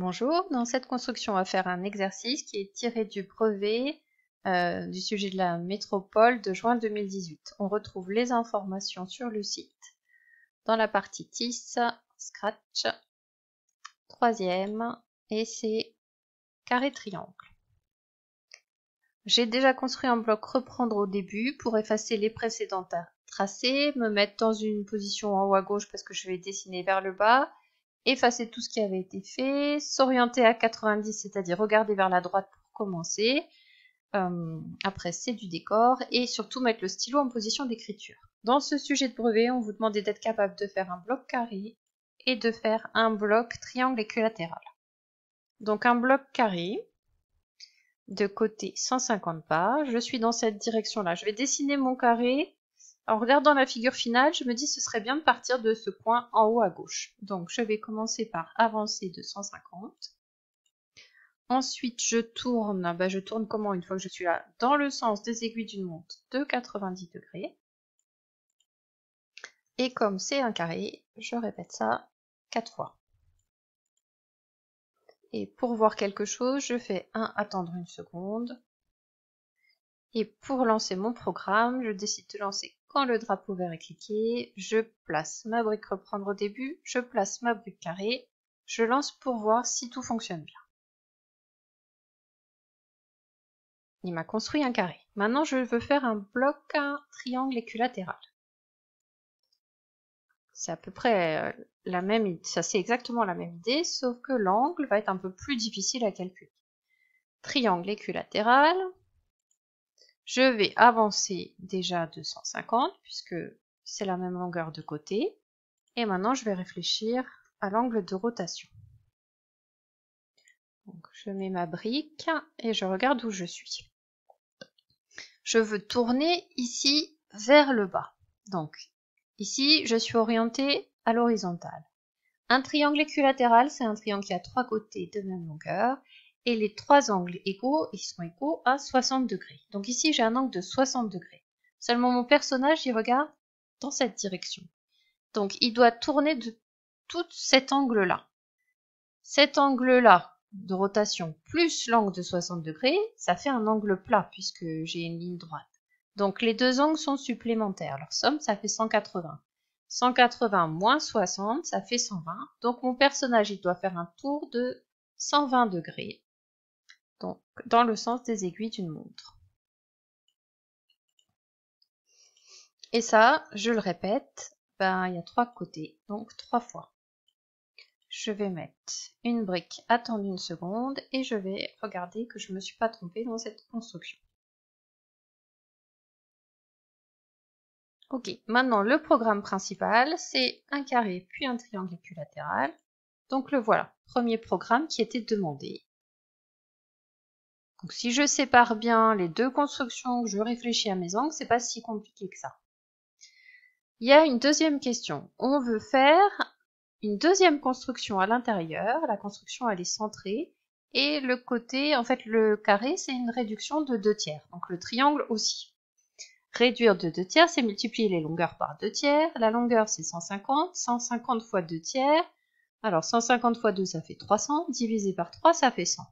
Bonjour, dans cette construction, on va faire un exercice qui est tiré du brevet du sujet de la métropole de juin 2018. On retrouve les informations sur le site dans la partie TIS, Scratch, troisième, et c'est carré triangle. J'ai déjà construit un bloc reprendre au début pour effacer les précédents tracés, me mettre dans une position en haut à gauche parce que je vais dessiner vers le bas, effacer tout ce qui avait été fait, s'orienter à 90, c'est-à-dire regarder vers la droite pour commencer. Après, c'est du décor et surtout mettre le stylo en position d'écriture. Dans ce sujet de brevet, on vous demandait d'être capable de faire un bloc carré et de faire un bloc triangle équilatéral. Donc un bloc carré, de côté 150 pas, je suis dans cette direction-là. Je vais dessiner mon carré. En regardant la figure finale, je me dis que ce serait bien de partir de ce point en haut à gauche. Donc je vais commencer par avancer de 150. Ensuite, je tourne comment une fois que je suis là? Dans le sens des aiguilles d'une montre de 90 degrés. Et comme c'est un carré, je répète ça 4 fois. Et pour voir quelque chose, je fais attendre une seconde. Et pour lancer mon programme, je décide de lancer quand le drapeau vert est cliqué. Je place ma brique reprendre au début, je place ma brique carré, je lance pour voir si tout fonctionne bien. Il m'a construit un carré. Maintenant, je veux faire un bloc, un triangle équilatéral. C'est à peu près la même, ça c'est exactement la même idée, sauf que l'angle va être un peu plus difficile à calculer. Triangle équilatéral. Je vais avancer déjà de 150 puisque c'est la même longueur de côté. Et maintenant, je vais réfléchir à l'angle de rotation. Donc, je mets ma brique et je regarde où je suis. Je veux tourner ici vers le bas. Donc, ici, je suis orientée à l'horizontale. Un triangle équilatéral, c'est un triangle qui a trois côtés de même longueur. Et les trois angles égaux, ils sont égaux à 60 degrés. Donc ici, j'ai un angle de 60 degrés. Seulement, mon personnage, il regarde dans cette direction. Donc, il doit tourner de tout cet angle-là. Cet angle-là de rotation plus l'angle de 60 degrés, ça fait un angle plat puisque j'ai une ligne droite. Donc les deux angles sont supplémentaires. Leur somme, ça fait 180. 180 moins 60, ça fait 120. Donc mon personnage, il doit faire un tour de 120 degrés. Donc dans le sens des aiguilles d'une montre. Et ça, je le répète, il y a trois côtés, donc 3 fois. Je vais mettre une brique, attendre une seconde et je vais regarder que je ne me suis pas trompée dans cette construction. Ok, maintenant le programme principal, c'est un carré puis un triangle équilatéral. Donc le voilà, premier programme qui était demandé. Donc si je sépare bien les deux constructions, que je réfléchis à mes angles, c'est pas si compliqué que ça. Il y a une deuxième question. On veut faire une deuxième construction à l'intérieur. La construction, elle est centrée. Et le côté, en fait, le carré, c'est une réduction de 2 tiers. Donc le triangle aussi. Réduire de 2 tiers, c'est multiplier les longueurs par 2 tiers. La longueur, c'est 150. 150 fois 2 tiers. Alors 150 fois 2, ça fait 300. Divisé par 3, ça fait 100.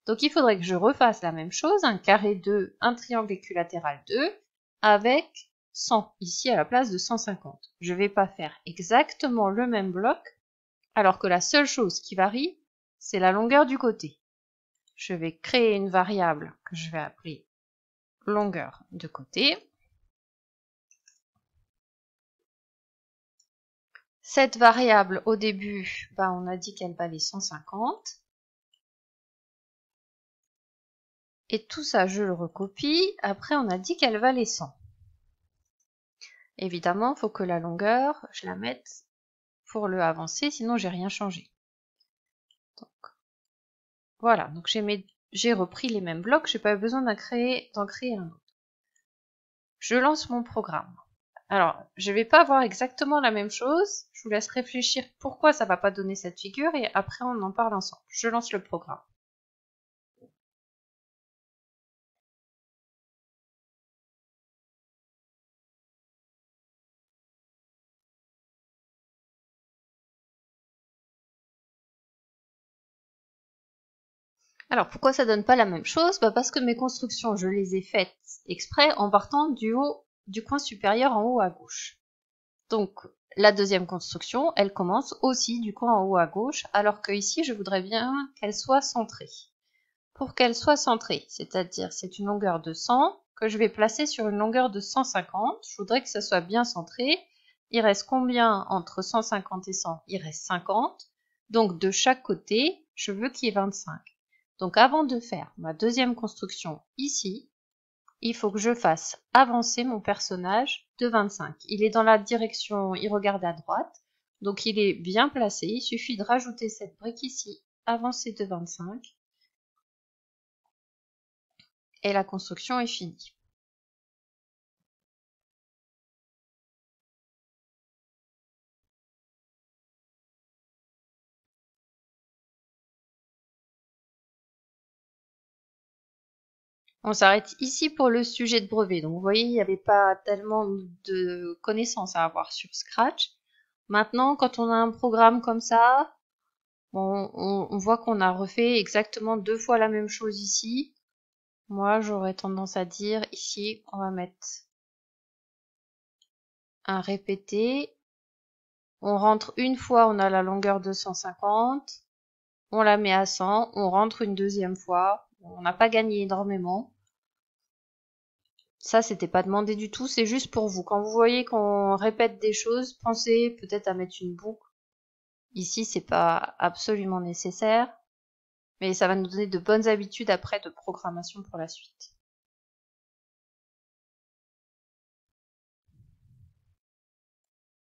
Donc il faudrait que je refasse la même chose. Un carré 2, un triangle équilatéral 2, avec 100 ici à la place de 150. Je ne vais pas faire exactement le même bloc, alors que la seule chose qui varie, c'est la longueur du côté. Je vais créer une variable que je vais appeler longueur de côté. Cette variable, au début, on a dit qu'elle valait 150. Et tout ça, je le recopie. Après, on a dit qu'elle valait 100. Évidemment, il faut que la longueur, je la mette pour le avancer, sinon j'ai rien changé. Donc, voilà, donc j'ai repris les mêmes blocs, j'ai pas besoin d'en créer un autre. Je lance mon programme. Alors, je vais pas voir exactement la même chose, je vous laisse réfléchir pourquoi ça va pas donner cette figure et après on en parle ensemble. Je lance le programme. Alors, pourquoi ça donne pas la même chose? Parce que mes constructions, je les ai faites exprès en partant du coin supérieur en haut à gauche. Donc, la deuxième construction, elle commence aussi du coin en haut à gauche, alors que ici, je voudrais bien qu'elle soit centrée. Pour qu'elle soit centrée, c'est-à-dire c'est une longueur de 100 que je vais placer sur une longueur de 150. Je voudrais que ça soit bien centré. Il reste combien entre 150 et 100? Il reste 50. Donc, de chaque côté, je veux qu'il y ait 25. Donc, avant de faire ma deuxième construction ici, il faut que je fasse avancer mon personnage de 25. Il est dans la direction, il regarde à droite, donc il est bien placé. Il suffit de rajouter cette brique ici, avancer de 25, et la construction est finie. On s'arrête ici pour le sujet de brevet. Donc vous voyez, il n'y avait pas tellement de connaissances à avoir sur Scratch. Maintenant, quand on a un programme comme ça, on voit qu'on a refait exactement 2 fois la même chose ici. Moi, j'aurais tendance à dire ici, on va mettre un répété. On rentre une fois, on a la longueur de 150. On la met à 100. On rentre une deuxième fois. On n'a pas gagné énormément. Ça, c'était pas demandé du tout, c'est juste pour vous. Quand vous voyez qu'on répète des choses, pensez peut-être à mettre une boucle. Ici, c'est pas absolument nécessaire, mais ça va nous donner de bonnes habitudes après de programmation pour la suite.